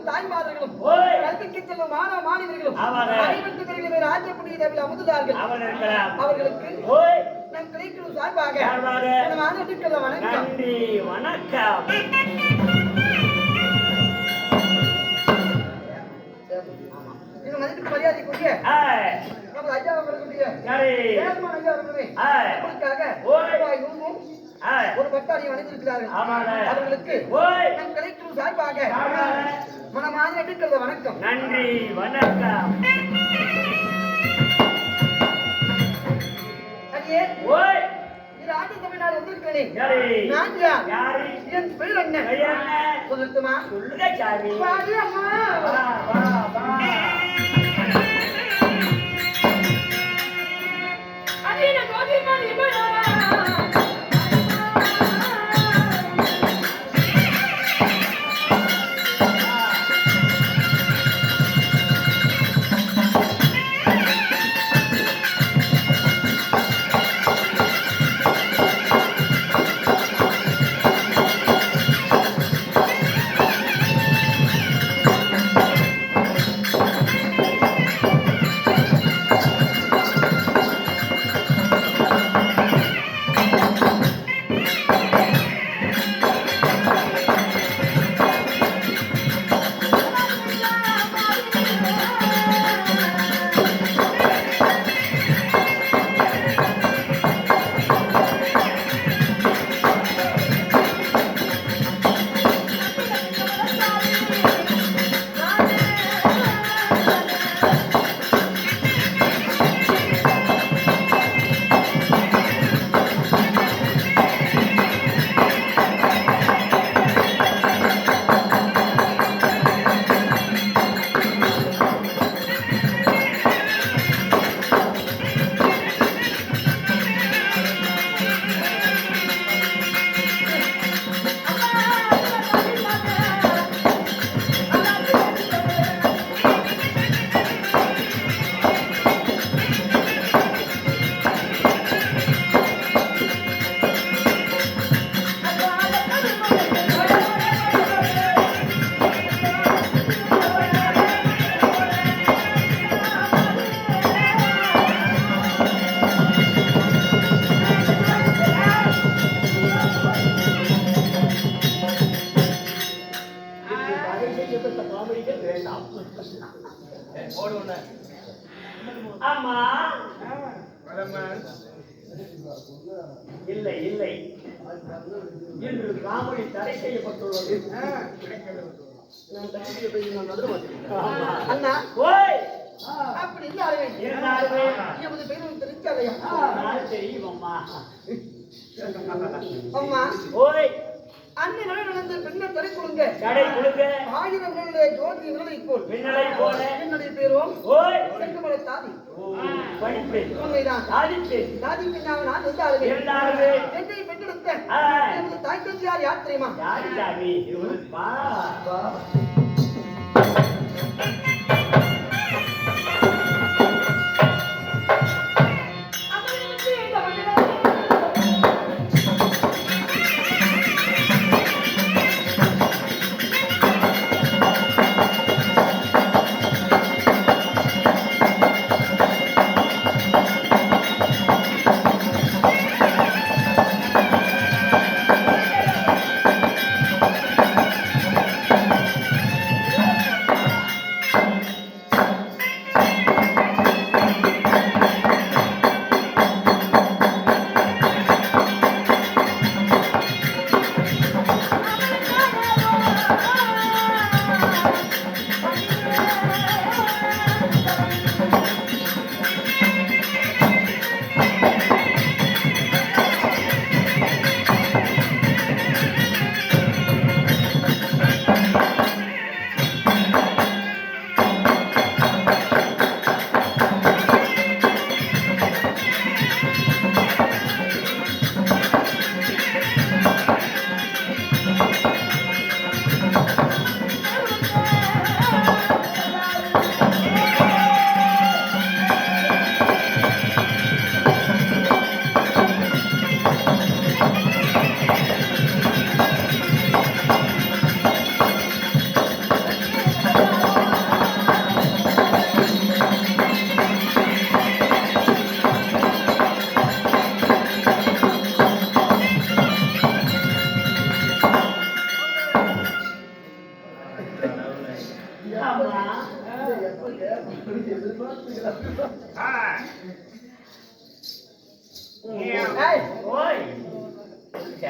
தாய்மார்களும் கல்விக்கு செல்லும் மாணவ மாணவர்களும் ராஜ்ய அமுதுதார்கள் அவர்களுக்கு நம் கிடைக்கும் சார்பாக நன்றி வணக்கம். மதிப்பு மரியாதைக்குரிய நமது ஐயா அவர்களுடைய ஒரு பட்டாரியை வணங்கியிருக்கிறார்கள். அவர்களுக்கு நம் கிடைக்கும் சார்பாக மனமாக எடுக்கிறத வணக்கம். நன்றி வணக்கம். ராஜ்யசபையினால் வந்திருக்கிறேன். நான் யார்? என் பேர் என்ன சொல்லட்டுமா? சொல்லுங்க சாமி. அம்மா இல்லை இல்லை என்று காமெடி தடை செய்யப்பட்டுள்ளது. அண்ணா அப்படி இருந்தாலுமே எமது பேரும் தெரிஞ்சாலையா? தெரியும் அம்மா. அம்மா ஓய் அன்னை நடந்து பெண்ணை தடை கொடுங்க. தடை கொடுங்க. ஆயுதங்களுடைய ஜோதி நிலை போல் மின்னலை போல என்னுடைய பேரும் ஓய் செங்கமலை தாதி. படிப்பு உண்மைதான். சாதிப்பு தாதி பெண்ணாக நான் இருந்தாலுமே என்னை பெற்றெடுத்த எனது தாய் தந்தையார் யார் தெரியுமா? யாரு சாமி?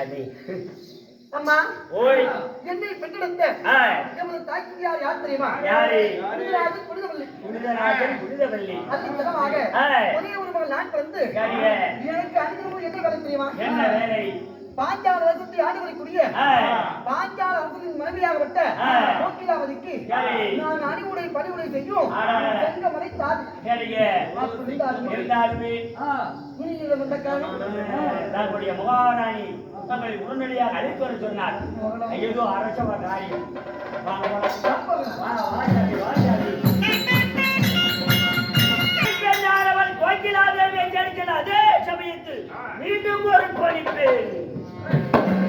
தெரியாது. அம்மா ஓய் என்னை பெற்றெடுத்த ஆ எமது தாய்க்குடியார் யார் தெரியுமா? யாரு? புனிதராஜன் புனிதவள்ளி. புனிதராஜன் புனிதவள்ளி. அதன் தினமாக ஆ ஒரே ஒரு மகள் நான் பிறந்து சரிங்க. எனக்கு அனுகிரகம் என்ன வேலை தெரியுமா? என்ன வேலை? பாஞ்சால தேசத்தை ஆண்டு வரக்கூடிய ஆ பாஞ்சால அரசனின் மனைவியாகப்பட்ட ஆ. கோகிலாவதிக்கு சரி. நான் அணிவுடை பணிவுடை செய்யும் ஆ. செங்கமலை தாதி. சரிங்க. அப்படி இருந்தாலுமே இருந்தாலுமே இனியிடம் வந்த காலம் தன்னுடைய மகாராணி தங்களை உடனடியாக அழைத்து வர சொன்னார். ஏதோ அரசவ காரியம். வாங்க, வாங்க. வா, வா, ஜாதி, வா, ஜாதி. பெண்ணானவள் கோகிலாதேவியை ஜெயிக்கிற அதே சமயத்தில் மீண்டும் ஒரு கொடிப்பேன்.